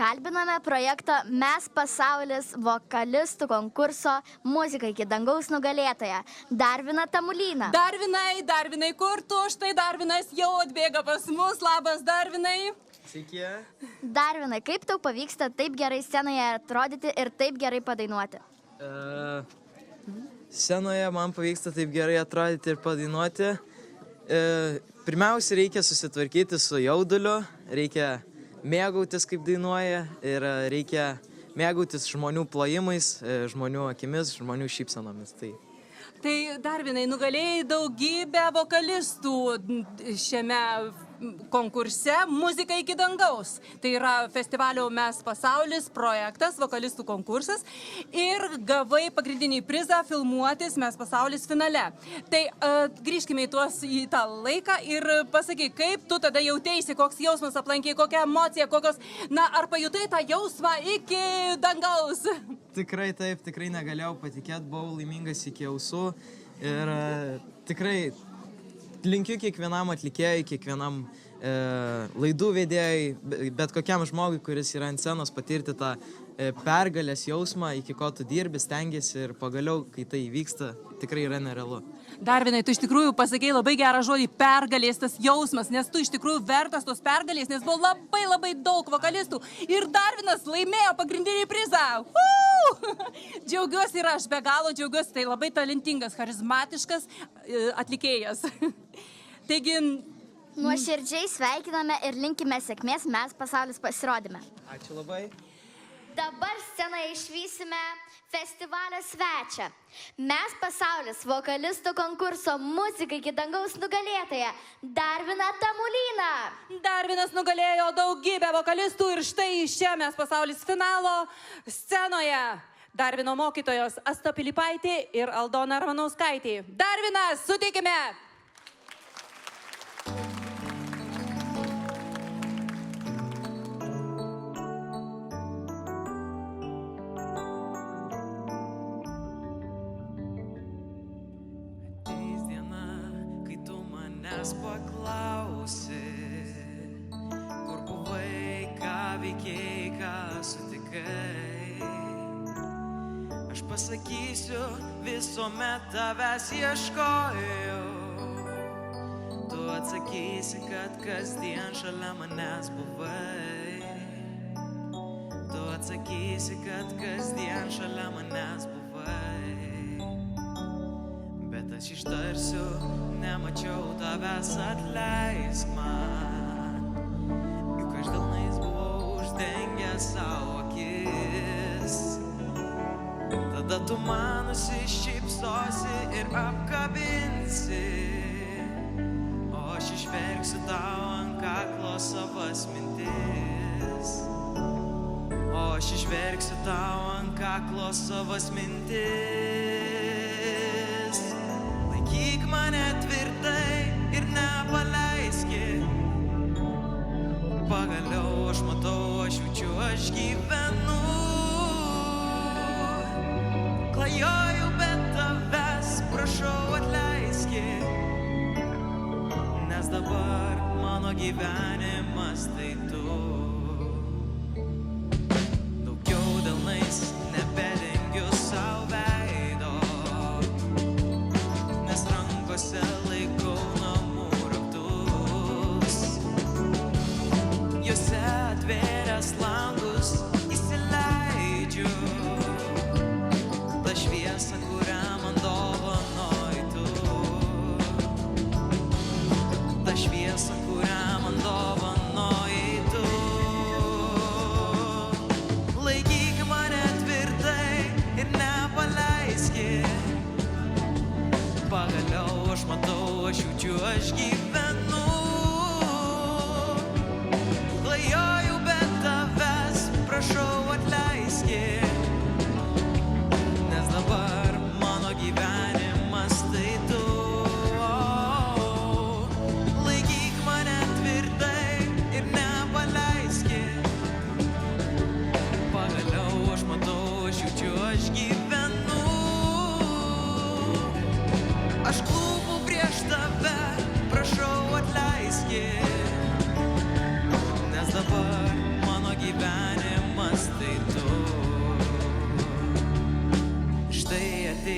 kalbiname projekto Mes pasaulis vokalistų konkurso Muzika iki dangaus nugalėtoją Darviną Tamulyną. Darvinai, kur tu? Štai Darvinas jau atbėga pas mus. Labas, Darvinai. Sveiki. Darvinai, kaip tau pavyksta taip gerai scenoje atrodyti ir taip gerai padainuoti? Scenoje man pavyksta taip gerai atrodyti ir padainuoti. Pirmiausia, reikia susitvarkyti su jauduliu, reikia mėgautis, kaip dainuoja, ir reikia mėgautis žmonių plojimais, žmonių akimis, žmonių šypsenomis. Tai Darvinai, nugalėjai daugybę vokalistų šiame konkurse Muzika iki dangaus. Tai yra festivalio Mes pasaulis projektas, vokalistų konkursas, ir gavai pagrindinį prizą filmuotis Mes pasaulis finale. Tai grįžkime į tą laiką ir pasakyk, kaip tu tada jauteisi, koks jausmas aplankė, kokia emocija, ar pajutai tą jausmą iki dangaus? Tikrai taip, tikrai negalėjau patikėti, buvau laimingas iki ausų ir tikrai linkiu kiekvienam atlikėjui, kiekvienam laidų vedėjai, bet kokiam žmogui, kuris yra ant scenos, patirti tą pergalės jausmą, iki ko tu dirbi, stengiasi ir pagaliau, kai tai įvyksta, tikrai yra nerealu. Darvinai, tu iš tikrųjų pasakei labai gerą žodį pergalės tas jausmas, nes tu iš tikrųjų vertas tos pergalės, nes buvo labai daug vokalistų ir Darvinas laimėjo pagrindinį prizą. Džiaugiuosi ir aš be galo džiaugiuosi, tai labai talentingas, charizmatiškas atlikėjas. Taigi... Nuoširdžiai sveikiname ir linkime sėkmės Mes pasaulis pasirodyme. Ačiū labai. Dabar scenoje išvysime festivalio svečią. Mes pasaulis vokalistų konkurso Muzika iki dangaus nugalėtoją Darviną Tamulyną. Darvinas nugalėjo daugybę vokalistų ir štai čia Mes pasaulis finalo scenoje. Darvino mokytojos Asta Pilipaitė ir Aldona Armanauskaitė. Darvinas, suteikime! Paklausi, kur buvai, ką veikiai, ką sutikai. Aš pasakysiu, visuomet tavęs ieškojau. Tu atsakysi, kad kasdien šalia manęs buvai. Tu atsakysi, kad kasdien šalia manęs buvai. Bet aš ištarsiu, nemačiau tavęs, atleisk man. Juk aš delnais buvau uždengęs savo akis. Tada tu man nusišypsosi ir apkabinsi, o aš išverksiu tau ant kaklo savas mintis. O aš išverksiu tau ant kaklo savas mintis. Laikyk mane tvirtai ir nepaleiski. Pagaliau aš matau, aš jaučiu, aš gyvenu. Klajoju be tavęs, prašau atleiski. Nes dabar mano gyvenimas tai tu. Daugiau delnais nebedengiu savo veido, nes rankose laikau namų raktus. Juose atvėręs langus įsileidžiu tą šviesą, kurią man dovanoji tu. Ta šviesa, kurią man dovanoji tu.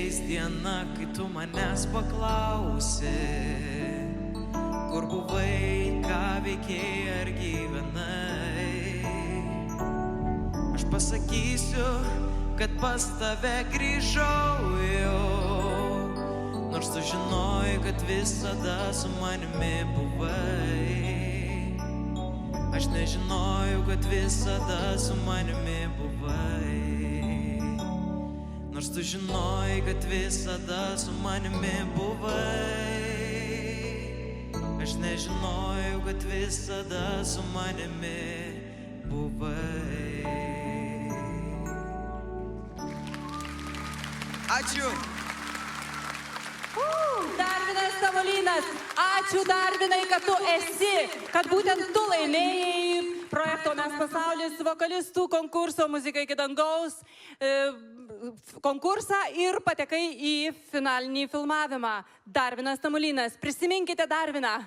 ateis diena, kai tu manęs paklausi, kur buvai, ką veikėjai ar gyvenai. Aš pasakysiu, kad pas tave grįžau jau, nors tu žinojai, kad visada su manimi buvai. Aš nežinojau, kad visada su manimi buvai. Nors tu žinojai, kad visada su manimi buvai. Aš nežinojau, kad visada su manimi buvai. Ačiū. Darvinas Tamulynas, ačiū Darvinai, kad tu esi, kad būtent tu laimėjai projekto Mes pasaulis vokalistų konkurso Muzika iki dangaus konkursą ir patekai į finalinį filmavimą. Darvinas Tamulynas, prisiminkite Darviną.